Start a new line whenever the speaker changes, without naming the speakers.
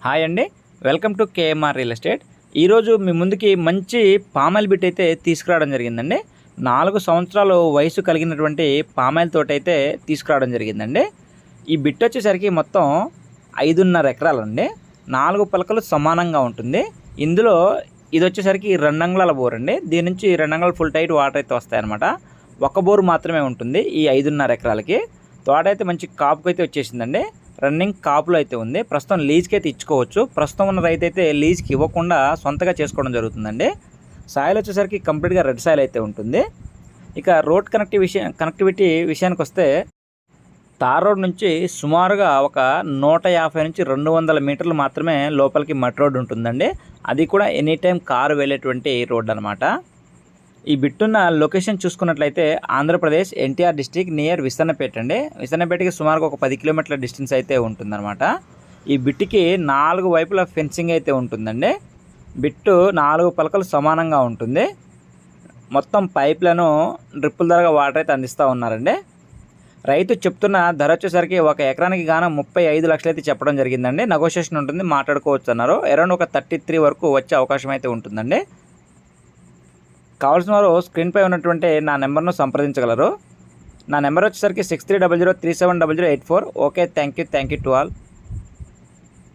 Hi అండి, welcome to KMR real estate. ఈరోజు మీ ముందుకి మంచి పామాయిల్ బిట్ అయితే తీసుకురావడం జరిగిందండి. 4 సంవత్సరాలు వయసు కలిగినటువంటి పామాయిల్ తోట అయితే తీసుకురావడం జరిగిందండి. ఈ బిట్ వచ్చేసరికి మొత్తం 5.5 ఎకరాలండి. 4 పలకలు సమానంగా ఉంటుంది. ఇందులో ఇది వచ్చేసరికి 2 అంగుళాల బోర్ అండి. దీని నుంచి 2 అంగుళాల ఫుల్ టైట్ వాటర్ అయితే వస్తాయన్నమాట. ఒక బోరు మాత్రమే ఉంటుంది ఈ 5.5 ఎకరాలకి. తోట అయితే మంచి కాపుకి అయితే వచ్చేసిందండి. రన్నింగ్ కాపులో అయితే ఉంది. ప్రస్తుతం లీజ్కి అయితే ఇచ్చుకోవచ్చు. ప్రస్తుతం ఉన్న రైతు అయితే లీజ్కి ఇవ్వకుండా సొంతగా చేసుకోవడం జరుగుతుందండి. సాయిల్ వచ్చేసరికి కంప్లీట్గా రెడ్ సాయిల్ అయితే ఉంటుంది. ఇక రోడ్ కనెక్టివిటీ విషయానికి వస్తే తార్ రోడ్ నుంచి సుమారుగా ఒక 150 నుంచి 200 మీటర్లు మాత్రమే లోపలికి మట్టి రోడ్ ఉంటుందండి. అది కూడా ఎనీ టైం కారు వెళ్ళేటువంటి రోడ్ అనమాట. ఈ బిట్టున్న లొకేషన్ చూసుకున్నట్లయితే ఆంధ్రప్రదేశ్ ఎన్టీఆర్ డిస్టిక్ నియర్ విసన్నపేట అండి. విసన్నపేటకి సుమారుగా ఒక 10 కిలోమీటర్ల డిస్టెన్స్ అయితే ఉంటుందన్నమాట. ఈ బిట్టుకి 4 వైపుల ఫెన్సింగ్ అయితే ఉంటుందండి. బిట్టు 4 పలకలు సమానంగా ఉంటుంది. మొత్తం పైప్లను డ్రిప్పుల ద్వారా వాటర్ అయితే అందిస్తూ ఉన్నారండి. రైతు చెప్తున్న ధర వచ్చేసరికి ఒక ఎకరానికి గాను 35 లక్షలు అయితే చెప్పడం జరిగిందండి. నెగోషియేషన్ ఉంటుంది, మాట్లాడుకోవచ్చు అన్నారు. అరౌండ్ ఒక 33 వరకు వచ్చే అవకాశం అయితే ఉంటుందండి. కావాల్సిన వారు స్క్రీన్పై ఉన్నటువంటి నా నెంబర్ను సంప్రదించగలరు. నా నెంబర్ వచ్చేసరికి 6300370084. Okay, thank you to all.